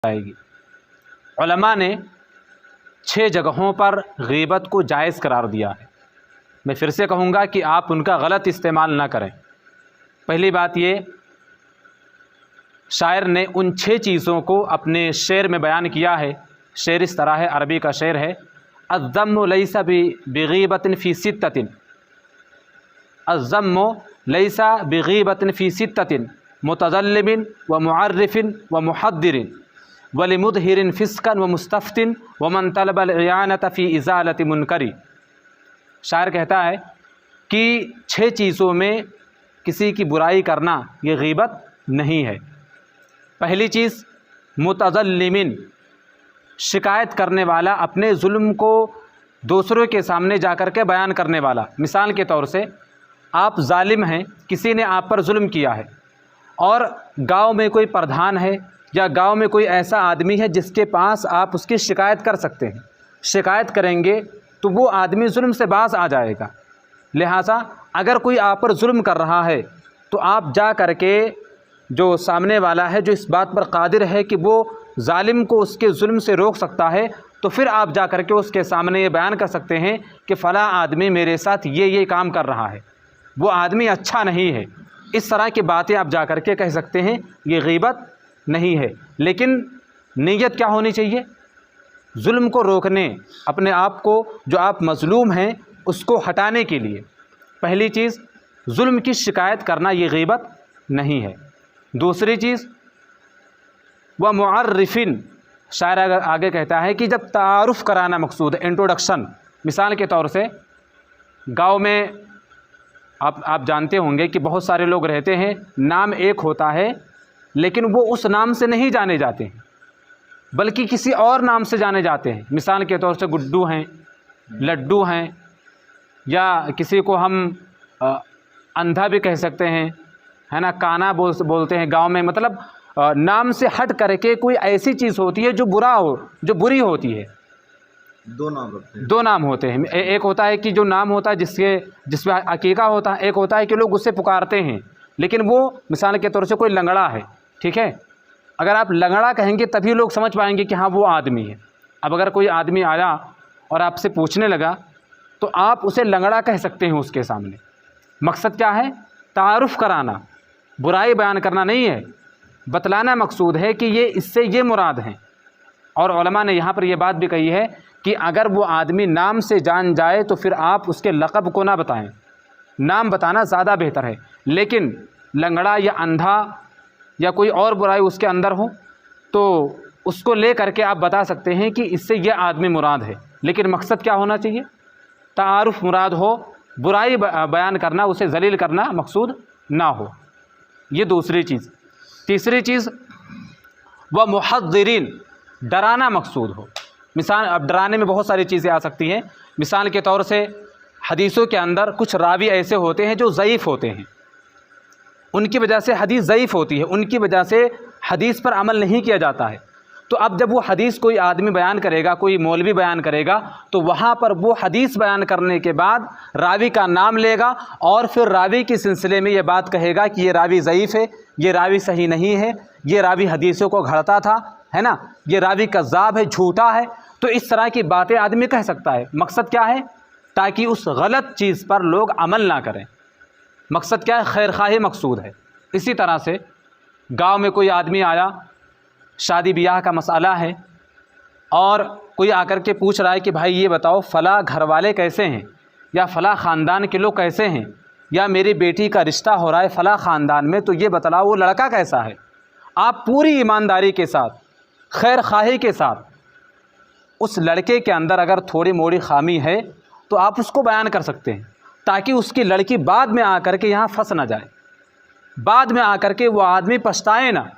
जाएगी। उलमा ने 6 जगहों पर गीबत को जायज़ करार दिया है। मैं फिर से कहूँगा कि आप उनका गलत इस्तेमाल ना करें। पहली बात ये, शायर ने उन 6 चीज़ों को अपने शेर में बयान किया है। शेर इस तरह है, अरबी का शेर है, अज़्ज़म्मु लैसा बिगीबतिन फ़ी सित्ततिन, अज़्ज़म्मु लैसा बिगीबतिन फ़ी सित्ततिन मुतज़ल्लिमिन व मुअर्रिफिन व मुहद्दिरिन व लिमुदहिरिन फ़िस्कन व मुस्तफ़्तिन व मन तलबल इयानत फ़ी इज़ालति मुनकरी। शायर कहता है कि 6 चीज़ों में किसी की बुराई करना ये गीबत नहीं है। पहली चीज़, मुतज़ल्लिमिन, शिकायत करने वाला, अपने जुल्म को दूसरों के सामने जाकर के बयान करने वाला। मिसाल के तौर से आप जालिम हैं, किसी ने आप पर जुल्म किया है और गांव में कोई प्रधान है या गांव में कोई ऐसा आदमी है जिसके पास आप उसकी शिकायत कर सकते हैं। शिकायत करेंगे तो वो आदमी जुल्म से बाज आ जाएगा। लिहाजा अगर कोई आप पर जुल्म कर रहा है तो आप जा कर के, जो सामने वाला है जो इस बात पर कादिर है कि वो जालिम को उसके जुल्म से रोक सकता है, तो फिर आप जा कर के उसके सामने ये बयान कर सकते हैं कि फ़लाँ आदमी मेरे साथ ये काम कर रहा है, वो आदमी अच्छा नहीं है। इस तरह की बातें आप जा कर के कह सकते हैं, ये गीबत नहीं है। लेकिन नीयत क्या होनी चाहिए? जुल्म को रोकने, अपने आप को, जो आप मज़लूम हैं उसको हटाने के लिए। पहली चीज़, जुल्म की शिकायत करना ये गीबत नहीं है। दूसरी चीज़, व मुअर्रिफिन, शायर आगे कहता है कि जब तारुफ़ कराना मकसूद है, इंट्रोडक्शन। मिसाल के तौर से गांव में आप जानते होंगे कि बहुत सारे लोग रहते हैं, नाम एक होता है लेकिन वो उस नाम से नहीं जाने जाते हैं बल्कि किसी और नाम से जाने जाते हैं। मिसाल के तौर से गुड्डू हैं, लड्डू हैं, या किसी को हम अंधा भी कह सकते हैं, है ना, काना बोलते हैं गांव में। मतलब नाम से हट करके कोई ऐसी चीज़ होती है जो बुरा हो, जो बुरी होती है। दो नाम होते हैं। एक होता है कि जो नाम होता है जिसमें अकीका होता है, एक होता है कि लोग उससे पुकारते हैं, लेकिन वो मिसाल के तौर से कोई लंगड़ा है, ठीक है, अगर आप लंगड़ा कहेंगे तभी लोग समझ पाएंगे कि हाँ वो आदमी है। अब अगर कोई आदमी आया और आपसे पूछने लगा तो आप उसे लंगड़ा कह सकते हैं उसके सामने। मकसद क्या है? तारुफ़ कराना, बुराई बयान करना नहीं है, बतलाना मकसूद है कि ये इससे ये मुराद हैं। और उलमा ने यहाँ पर यह बात भी कही है कि अगर वो आदमी नाम से जान जाए तो फिर आप उसके लक़ब को ना बताएं, नाम बताना ज़्यादा बेहतर है। लेकिन लंगड़ा या अंधा या कोई और बुराई उसके अंदर हो तो उसको ले करके आप बता सकते हैं कि इससे यह आदमी मुराद है। लेकिन मकसद क्या होना चाहिए? तारुफ़ मुराद हो, बुराई बयान करना, उसे जलील करना मकसूद ना हो। ये दूसरी चीज़। तीसरी चीज़, व मुहद्दिरीन, डराना मकसूद हो। मिसाल, अब डराने में बहुत सारी चीज़ें आ सकती हैं। मिसाल के तौर से हदीसों के अंदर कुछ रावी ऐसे होते हैं जो ज़ईफ़ होते हैं, उनकी वजह से हदीस ज़ईफ़ होती है, उनकी वजह से हदीस पर अमल नहीं किया जाता है। तो अब जब वो हदीस कोई आदमी बयान करेगा, कोई मौलवी बयान करेगा, तो वहाँ पर वो हदीस बयान करने के बाद रावी का नाम लेगा और फिर रावी के सिलसिले में ये बात कहेगा कि ये रावी ज़ईफ़ है, ये रावी सही नहीं है, ये रावी हदीसों को घड़ता था, है ना, ये रावी कज़्ज़ाब है, झूठा है। तो इस तरह की बातें आदमी कह सकता है। मकसद क्या है? ताकि उस गलत चीज़ पर लोग अमल ना करें। मकसद क्या है? खैर खाही मकसूद है। इसी तरह से गांव में कोई आदमी आया, शादी ब्याह का मसला है, और कोई आकर के पूछ रहा है कि भाई ये बताओ फ़लाँ घर वाले कैसे हैं, या फ़लाँ ख़ानदान के लोग कैसे हैं, या मेरी बेटी का रिश्ता हो रहा है फ़लाँ ख़ानदान में, तो ये बतलाओ वो लड़का कैसा है। आप पूरी ईमानदारी के साथ, खैर खाही के साथ, उस लड़के के अंदर अगर थोड़ी मोड़ी खामी है तो आप उसको बयान कर सकते हैं, ताकि उसकी लड़की बाद में आकर के यहाँ फंस ना जाए, बाद में आकर के वो आदमी पछताए ना।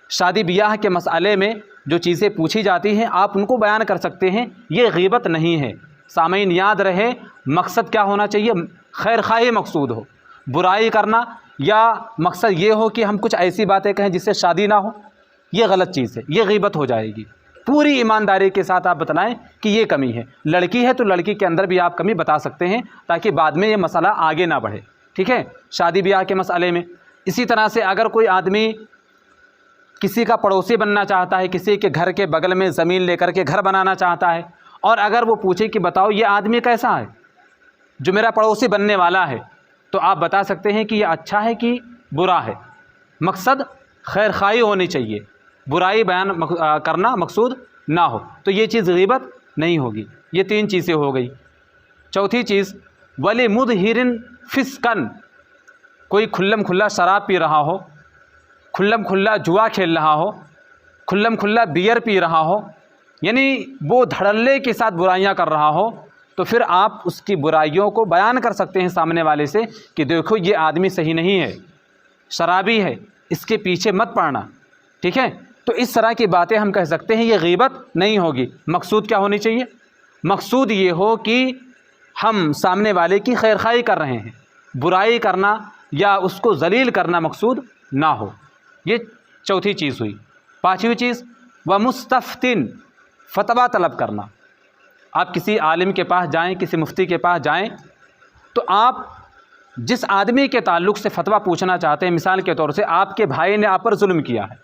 शादी ब्याह के मसले में जो चीज़ें पूछी जाती हैं आप उनको बयान कर सकते हैं, ये गीबत नहीं है। सामईन याद रहे, मकसद क्या होना चाहिए? खैर खाही मकसूद हो। बुराई करना या मकसद ये हो कि हम कुछ ऐसी बातें कहें जिससे शादी ना हो, ये गलत चीज़ है, ये गीबत हो जाएगी। पूरी ईमानदारी के साथ आप बतलाएं कि ये कमी है। लड़की है तो लड़की के अंदर भी आप कमी बता सकते हैं, ताकि बाद में ये मसला आगे ना बढ़े, ठीक है, शादी ब्याह के मसले में। इसी तरह से अगर कोई आदमी किसी का पड़ोसी बनना चाहता है, किसी के घर के बगल में ज़मीन लेकर के घर बनाना चाहता है, और अगर वो पूछे कि बताओ ये आदमी कैसा है जो मेरा पड़ोसी बनने वाला है, तो आप बता सकते हैं कि ये अच्छा है कि बुरा है। मकसद खैर खाई होनी चाहिए, बुराई बयान करना मकसूद ना हो, तो ये चीज़ गीबत नहीं होगी। ये 3 चीज़ें हो गई। चौथी चीज़, वली मुदहिरिन फिस्कन, कोई खुल्लम खुल्ला शराब पी रहा हो, खुल्लम खुल्ला जुआ खेल रहा हो, खुल्लम खुल्ला बियर पी रहा हो, यानी वो धड़ल्ले के साथ बुराइयां कर रहा हो, तो फिर आप उसकी बुराइयों को बयान कर सकते हैं सामने वाले से कि देखो ये आदमी सही नहीं है, शराबी है, इसके पीछे मत पड़ना। ठीक है, तो इस तरह की बातें हम कह सकते हैं, ये गीबत नहीं होगी। मकसूद क्या होनी चाहिए? मकसूद ये हो कि हम सामने वाले की खैरखाई कर रहे हैं, बुराई करना या उसको जलील करना मकसूद ना हो। ये चौथी चीज़ हुई। 5वीं चीज़, व मुस्तफ्तिन, फतवा तलब करना। आप किसी आलिम के पास जाएं, किसी मुफ्ती के पास जाएं, तो आप जिस आदमी के ताल्लुक़ से फतवा पूछना चाहते हैं, मिसाल के तौर से आपके भाई ने आप पर जुल्म किया है,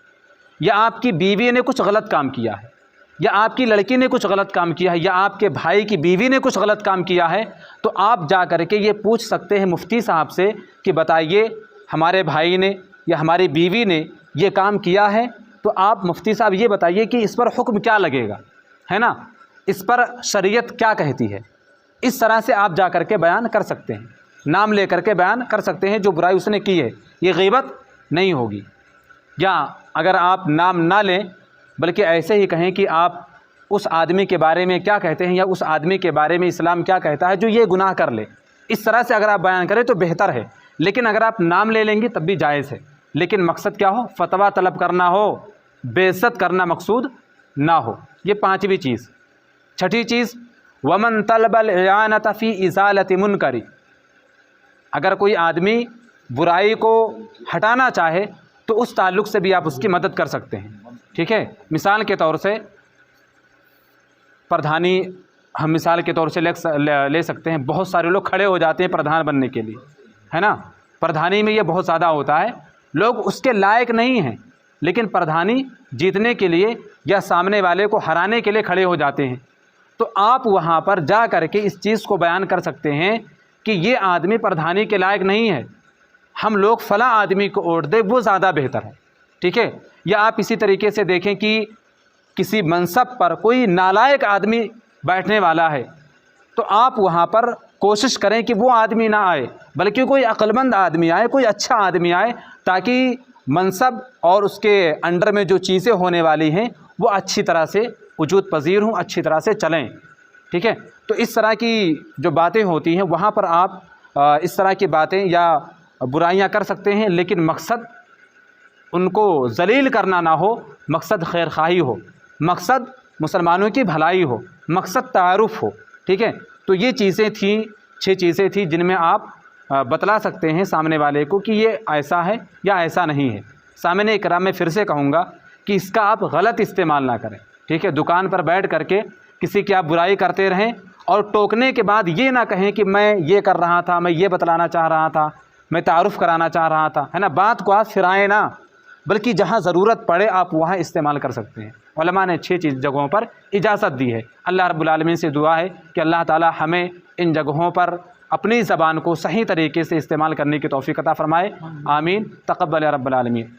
या आपकी बीवी ने कुछ गलत काम किया है, या आपकी लड़की ने कुछ गलत काम किया है, या आपके भाई की बीवी ने कुछ गलत काम किया है, तो आप जा कर के ये पूछ सकते हैं मुफ्ती साहब से कि बताइए हमारे भाई ने या हमारी बीवी ने ये काम किया है, तो आप मुफ्ती साहब ये बताइए कि इस पर हुक्म क्या लगेगा, है ना, इस पर शरीयत क्या कहती है। इस तरह से आप जा कर के बयान कर सकते हैं, नाम ले कर के बयान कर सकते हैं जो बुराई उसने की है, ये गीबत नहीं होगी। या अगर आप नाम ना लें बल्कि ऐसे ही कहें कि आप उस आदमी के बारे में क्या कहते हैं, या उस आदमी के बारे में इस्लाम क्या कहता है जो ये गुनाह कर ले, इस तरह से अगर आप बयान करें तो बेहतर है। लेकिन अगर आप नाम ले लेंगे तब भी जायज़ है, लेकिन मकसद क्या हो, फतवा तलब करना हो, बेइज्जत करना मकसूद ना हो। ये 5वीं चीज़। 6ठी चीज़, वमन तलबल इयानत फ़ी इज़ालति मुनकरी, अगर कोई आदमी बुराई को हटाना चाहे तो उस ताल्लुक़ से भी आप उसकी मदद कर सकते हैं। ठीक है, मिसाल के तौर से प्रधानी, हम मिसाल के तौर से ले सकते हैं, बहुत सारे लोग खड़े हो जाते हैं प्रधान बनने के लिए, है ना, प्रधानी में ये बहुत ज़्यादा होता है, लोग उसके लायक नहीं हैं, लेकिन प्रधानी जीतने के लिए या सामने वाले को हराने के लिए खड़े हो जाते हैं। तो आप वहाँ पर जा कर के इस चीज़ को बयान कर सकते हैं कि ये आदमी प्रधानी के लायक नहीं है, हम लोग फ़ला आदमी को वोट दें, वो ज़्यादा बेहतर है। ठीक है, या आप इसी तरीके से देखें कि किसी मनसब पर कोई नालायक आदमी बैठने वाला है, तो आप वहाँ पर कोशिश करें कि वो आदमी ना आए, बल्कि कोई अक्लमंद आदमी आए, कोई अच्छा आदमी आए, ताकि मनसब और उसके अंडर में जो चीज़ें होने वाली हैं वो अच्छी तरह से वजूद पजीर हों, अच्छी तरह से चलें। ठीक है, तो इस तरह की जो बातें होती हैं वहाँ पर आप इस तरह की बातें या बुराइयां कर सकते हैं, लेकिन मकसद उनको जलील करना ना हो, मकसद खैर खाही हो, मकसद मुसलमानों की भलाई हो, मकसद तारुफ़ हो। ठीक है, तो ये चीज़ें थी, 6 चीज़ें थी जिनमें आप बतला सकते हैं सामने वाले को कि ये ऐसा है या ऐसा नहीं है। सामने इकराम में फिर से कहूँगा कि इसका आप गलत इस्तेमाल ना करें। ठीक है, दुकान पर बैठ करके किसी की आप बुराई करते रहें और टोकने के बाद ये ना कहें कि मैं ये कर रहा था, मैं ये बतलाना चाह रहा था, मैं तारुफ़ कराना चाह रहा था, है ना, बात को आप फिराएँ ना, बल्कि जहाँ ज़रूरत पड़े आप वहाँ इस्तेमाल कर सकते हैं। उलमा ने 6 जगहों पर इजाज़त दी है। अल्लाह रब्बुल आलमीन से दुआ है कि अल्लाह ताला हमें इन जगहों पर अपनी ज़बान को सही तरीके से इस्तेमाल करने की तौफ़ीक़ अता फ़रमाए। आमीन, तक़ब्बल या रब्बल आलमीन।